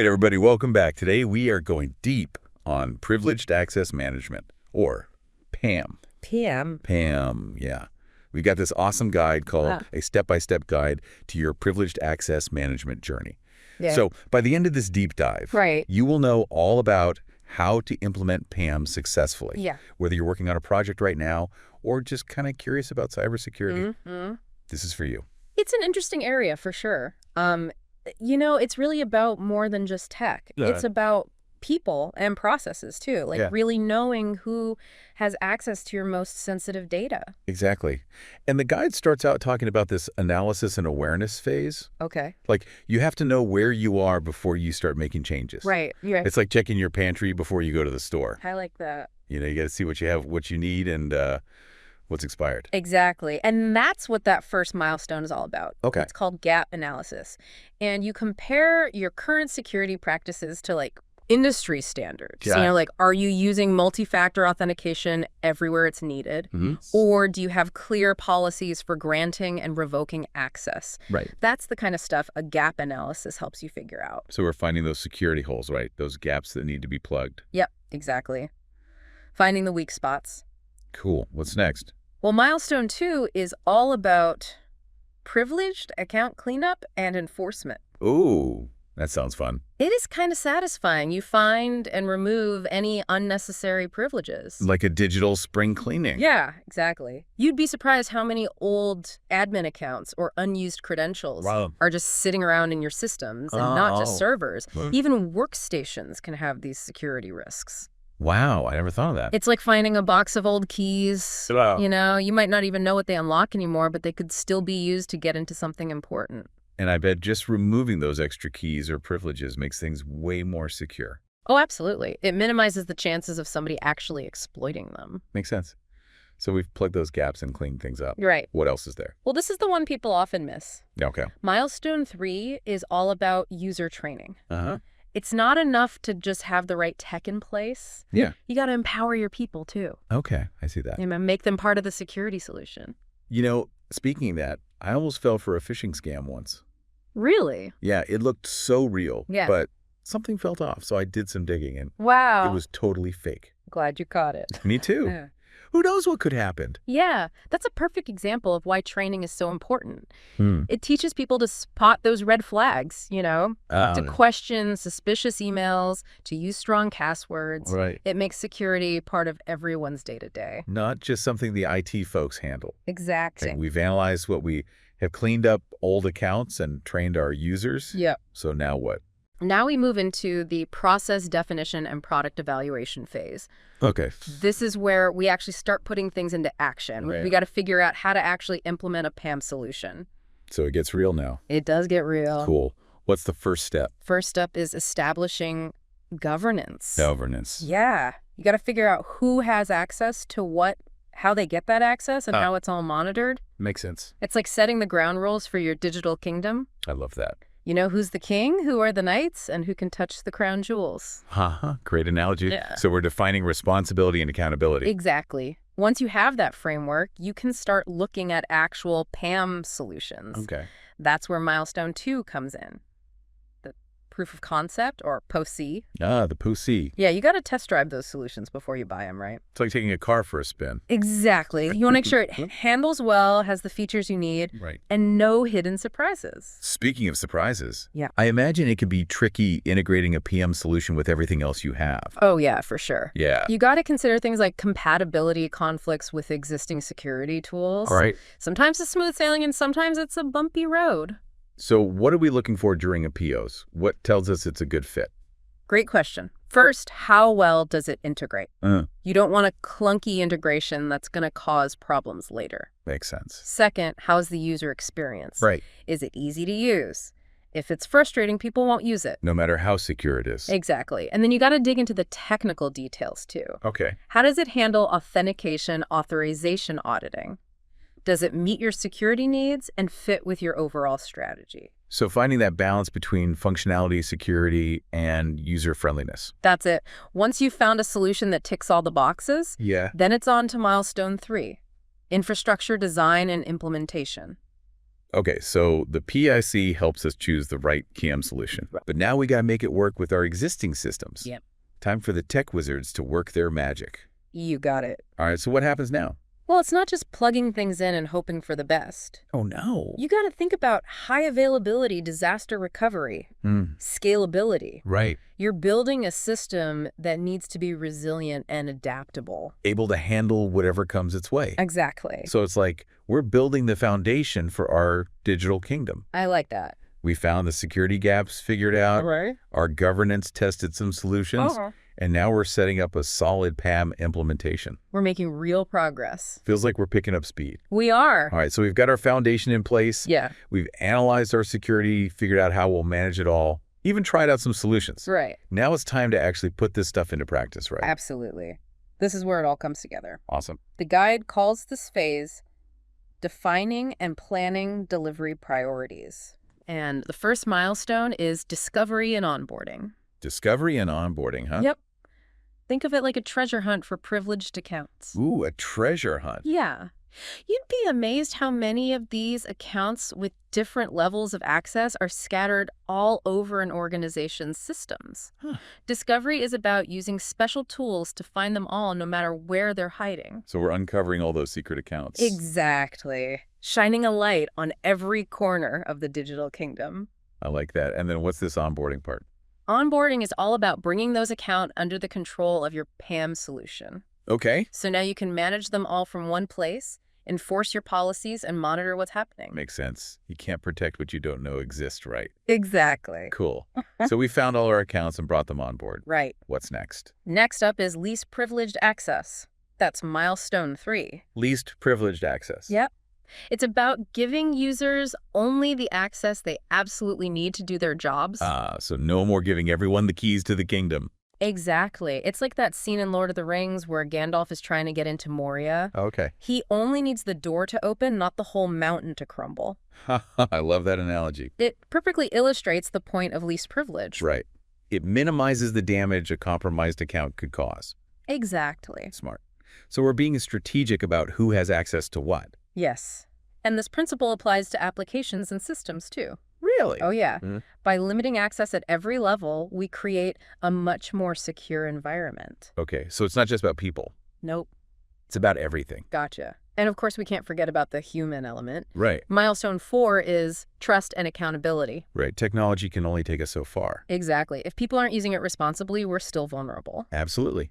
everybody, welcome back. Today we are going deep on Privileged Access Management, or PAM. PAM, yeah. We got this awesome guide called A Step-by-Step Guide to Your Privileged Access Management Journey. Yeah. So by the end of this deep dive, you will know all about how to implement PAM successfully. Yeah. Whether you're working on a project right now or just kind of curious about cybersecurity, this is for you. It's an interesting area for sure. It's really about more than just tech. Yeah. It's about people and processes too, like really knowing who has access to your most sensitive data. Exactly. And the guide starts out talking about this analysis and awareness phase. Okay. Like, you have to know where you are before you start making changes. Right. It's like checking your pantry before you go to the store. I like that. You got to see what you have, what you need, and what's expired. Exactly. And that's what that first milestone is all about. Okay. It's called gap analysis. And you compare your current security practices to like industry standards. Yeah. Are you using multi-factor authentication everywhere it's needed? Or do you have clear policies for granting and revoking access? Right. That's the kind of stuff a gap analysis helps you figure out. So we're finding those security holes, right? Those gaps that need to be plugged. Yep, exactly. Finding the weak spots. Cool. What's next? Well, milestone 2 is all about privileged account cleanup and enforcement. Ooh, that sounds fun. It is kind of satisfying. You find and remove any unnecessary privileges. Like a digital spring cleaning. Yeah, exactly. You'd be surprised how many old admin accounts or unused credentials are just sitting around in your systems, and not just servers. Even workstations can have these security risks. Wow, I never thought of that. It's like finding a box of old keys. You might not even know what they unlock anymore, but they could still be used to get into something important. And I bet just removing those extra keys or privileges makes things way more secure. Oh, absolutely. It minimizes the chances of somebody actually exploiting them. Makes sense. So we've plugged those gaps and cleaned things up. Right. What else is there? Well, this is the one people often miss. Okay. Milestone 3 is all about user training. Uh-huh. It's not enough to just have the right tech in place. Yeah. You got to empower your people, too. Okay, I see that. Make them part of the security solution. Speaking of that, I almost fell for a phishing scam once. Really? Yeah, it looked so real. Yeah. But something felt off, so I did some digging, and wow. It was totally fake. Glad you caught it. Me too. Yeah. Who knows what could happen? Yeah, that's a perfect example of why training is so important. It teaches people to spot those red flags, to question suspicious emails, to use strong passwords. Right. It makes security part of everyone's day-to-day. Not just something the IT folks handle. Exactly. Okay, we've analyzed what we have, cleaned up old accounts and trained our users. Yep. So now what? Now we move into the process definition and product evaluation phase. Okay. This is where we actually start putting things into action. Right. We got to figure out how to actually implement a PAM solution. So it gets real now. It does get real. Cool. What's the first step? First step is establishing governance. Governance. Yeah. You got to figure out who has access to what, how they get that access, and how it's all monitored. Makes sense. It's like setting the ground rules for your digital kingdom. I love that. You know who's the king, who are the knights, and who can touch the crown jewels. Great analogy. Yeah. So we're defining responsibility and accountability. Exactly. Once you have that framework, you can start looking at actual PAM solutions. Okay. That's where milestone 2 comes in. The proof of concept, or POC. The POC. Yeah, you got to test drive those solutions before you buy them, right? It's like taking a car for a spin. Exactly. You want to make sure it handles well, has the features you need, Right. and no hidden surprises. Speaking of surprises, Yeah. I imagine it could be tricky integrating a PM solution with everything else you have. Oh, yeah, for sure. Yeah. You got to consider things like compatibility conflicts with existing security tools. All right. Sometimes it's smooth sailing, and sometimes it's a bumpy road. So what are we looking for during a POs? What tells us it's a good fit? Great question. First, how well does it integrate? Uh, You don't want a clunky integration that's going to cause problems later. Makes sense. Second, how's the user experience? Right. Is it easy to use? If it's frustrating, people won't use it. No matter how secure it is. Exactly. And then you got to dig into the technical details too. Okay. How does it handle authentication, authorization auditing? Does it meet your security needs and fit with your overall strategy? So finding that balance between functionality, security, and user friendliness. That's it. Once you've found a solution that ticks all the boxes, Yeah. then it's on to milestone 3, infrastructure design and implementation. Okay, so the PIC helps us choose the right KM solution. Right. But now we got to make it work with our existing systems. Yep. Time for the tech wizards to work their magic. You got it. All right, so what happens now? Well, it's not just plugging things in and hoping for the best. Oh, no. You got to think about high availability disaster recovery, scalability. Right. You're building a system that needs to be resilient and adaptable. Able to handle whatever comes its way. Exactly. So it's like we're building the foundation for our digital kingdom. I like that. We found the security gaps figured out. Right. Our governance tested some solutions. And now we're setting up a solid PAM implementation. We're making real progress. Feels like we're picking up speed. We are. All right, so we've got our foundation in place. Yeah. We've analyzed our security, figured out how we'll manage it all, even tried out some solutions. Right. Now it's time to actually put this stuff into practice, right? Absolutely. This is where it all comes together. Awesome. The guide calls this phase defining and planning delivery priorities. And the first milestone is discovery and onboarding. Discovery and onboarding, huh? Yep. Think of it like a treasure hunt for privileged accounts. Ooh, a treasure hunt. Yeah. You'd be amazed how many of these accounts with different levels of access are scattered all over an organization's systems. Discovery is about using special tools to find them all no matter where they're hiding. So we're uncovering all those secret accounts. Exactly. Shining a light on every corner of the digital kingdom. I like that. And then what's this onboarding part? Onboarding is all about bringing those accounts under the control of your PAM solution. Okay. So now you can manage them all from one place, enforce your policies, and monitor what's happening. Makes sense. You can't protect what you don't know exists, right? Exactly. Cool. So we found all our accounts and brought them on board. Right. What's next? Next up is least privileged access. That's milestone 3. Least privileged access. Yep. It's about giving users only the access they absolutely need to do their jobs. So no more giving everyone the keys to the kingdom. Exactly. It's like that scene in Lord of the Rings where Gandalf is trying to get into Moria. Okay. He only needs the door to open, not the whole mountain to crumble. I love that analogy. It perfectly illustrates the point of least privilege. Right. It minimizes the damage a compromised account could cause. Exactly. Smart. So we're being strategic about who has access to what. Yes. And this principle applies to applications and systems, too. Really? Oh, yeah. By limiting access at every level, we create a much more secure environment. Okay, so it's not just about people. Nope. It's about everything. Gotcha. And of course, we can't forget about the human element. Right. Milestone 4 is trust and accountability. Right. Technology can only take us so far. Exactly. If people aren't using it responsibly, we're still vulnerable. Absolutely.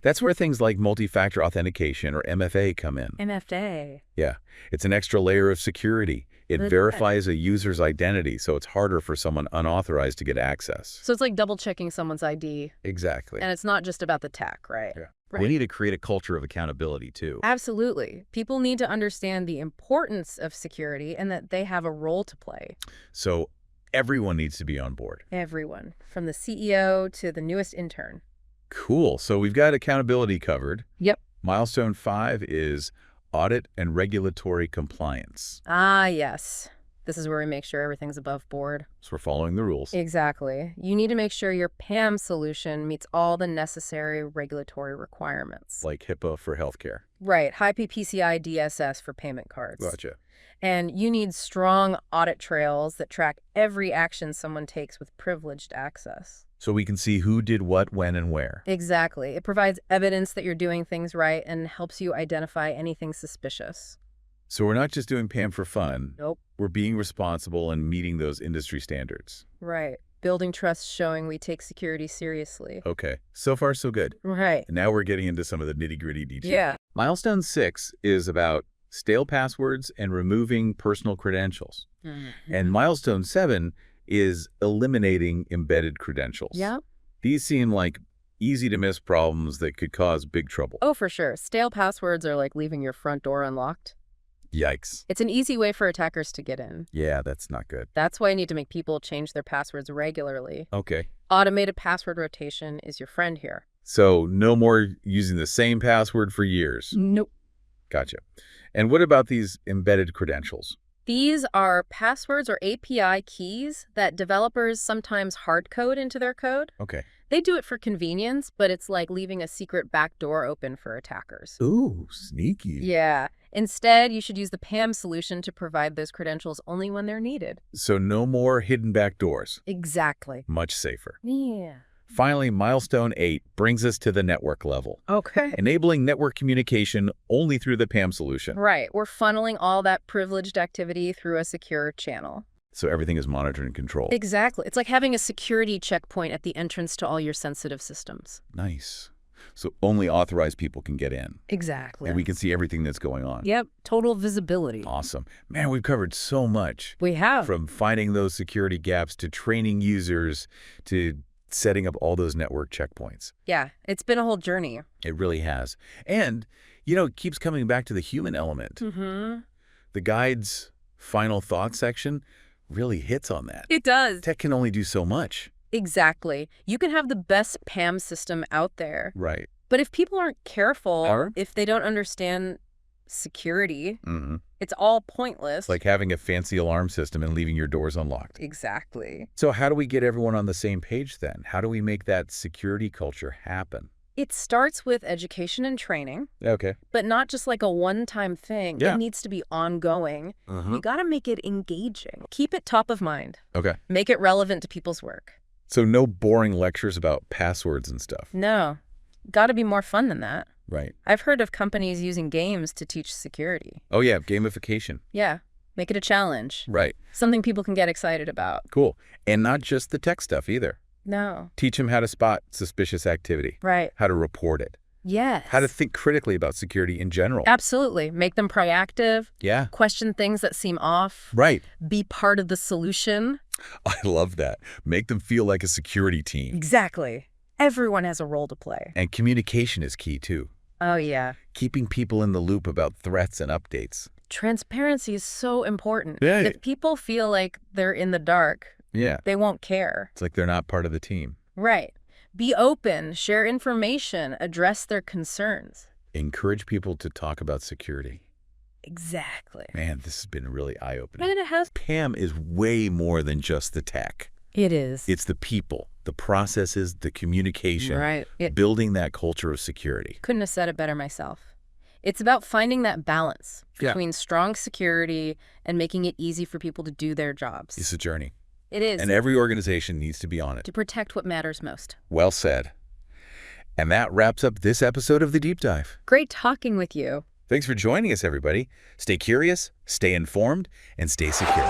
That's where things like multi-factor authentication or MFA come in. MFA. Yeah. It's an extra layer of security. It verifies a user's identity, so it's harder for someone unauthorized to get access. So it's like double-checking someone's ID. Exactly. And it's not just about the tech, right? Yeah. Right. We need to create a culture of accountability, too. Absolutely. People need to understand the importance of security and that they have a role to play. So everyone needs to be on board. Everyone, from the CEO to the newest intern. Cool. So we've got accountability covered. Yep. Milestone 5 is audit and regulatory compliance. Ah, yes. This is where we make sure everything's above board. So we're following the rules. Exactly. You need to make sure your PAM solution meets all the necessary regulatory requirements. Like HIPAA for healthcare. Right. High PCI DSS for payment cards. Gotcha. And you need strong audit trails that track every action someone takes with privileged access. So we can see who did what, when, and where. Exactly. It provides evidence that you're doing things right and helps you identify anything suspicious. So we're not just doing PAM for fun. Nope. We're being responsible and meeting those industry standards. Right. Building trust, showing we take security seriously. Okay. So far, so good. Right. And now we're getting into some of the nitty-gritty details. Yeah. Milestone 6 is about stale passwords and removing personal credentials. And milestone 7 is eliminating embedded credentials. Yeah. These seem like easy-to-miss problems that could cause big trouble. Oh, for sure. Stale passwords are like leaving your front door unlocked. Yikes. It's an easy way for attackers to get in. Yeah, that's not good. That's why you need to make people change their passwords regularly. Okay. Automated password rotation is your friend here. So no more using the same password for years. Nope. Gotcha. And what about these embedded credentials? These are passwords or API keys that developers sometimes hard code into their code. Okay. They do it for convenience, but it's like leaving a secret back door open for attackers. Ooh, sneaky. Yeah. Instead, you should use the PAM solution to provide those credentials only when they're needed. So no more hidden back doors. Exactly. Much safer. Yeah. Finally, milestone 8 brings us to the network level. Okay. Enabling network communication only through the PAM solution. Right. We're funneling all that privileged activity through a secure channel. So everything is monitored and controlled. Exactly. It's like having a security checkpoint at the entrance to all your sensitive systems. Nice. So only authorized people can get in. Exactly. And we can see everything that's going on. Yep. Total visibility. Awesome. Man, we've covered so much. We have. From finding those security gaps to training users to setting up all those network checkpoints. Yeah. It's been a whole journey. It really has. And, it keeps coming back to the human element. Mm-hmm. The guide's final thought section really hits on that. It does. Tech can only do so much. Exactly. You can have the best PAM system out there. Right. But if people aren't careful, if they don't understand security, it's all pointless. It's like having a fancy alarm system and leaving your doors unlocked. Exactly. So how do we get everyone on the same page then? How do we make that security culture happen? It starts with education and training. Okay. But not just like a one-time thing. Yeah. It needs to be ongoing. You got to make it engaging. Keep it top of mind. Okay. Make it relevant to people's work. So no boring lectures about passwords and stuff. No. Got to be more fun than that. Right. I've heard of companies using games to teach security. Oh, yeah. Gamification. Yeah. Make it a challenge. Right. Something people can get excited about. Cool. And not just the tech stuff either. No. Teach them how to spot suspicious activity. Right. How to report it. Yes. How to think critically about security in general. Absolutely. Make them proactive. Yeah. Question things that seem off. Right. Be part of the solution. I love that. Make them feel like a security team. Exactly. Everyone has a role to play. And communication is key, too. Oh, yeah. Keeping people in the loop about threats and updates. Transparency is so important. Yeah. If people feel like they're in the dark, they won't care. It's like they're not part of the team. Right. Be open, share information, address their concerns. Encourage people to talk about security. Exactly. Man, this has been really eye-opening. And it has. PAM is way more than just the tech. It is. It's the people, the processes, the communication. Right. Building that culture of security. Couldn't have said it better myself. It's about finding that balance between strong security and making it easy for people to do their jobs. It's a journey. It is. And every organization needs to be on it. To protect what matters most. Well said. And that wraps up this episode of The Deep Dive. Great talking with you. Thanks for joining us, everybody. Stay curious, stay informed, and stay secure.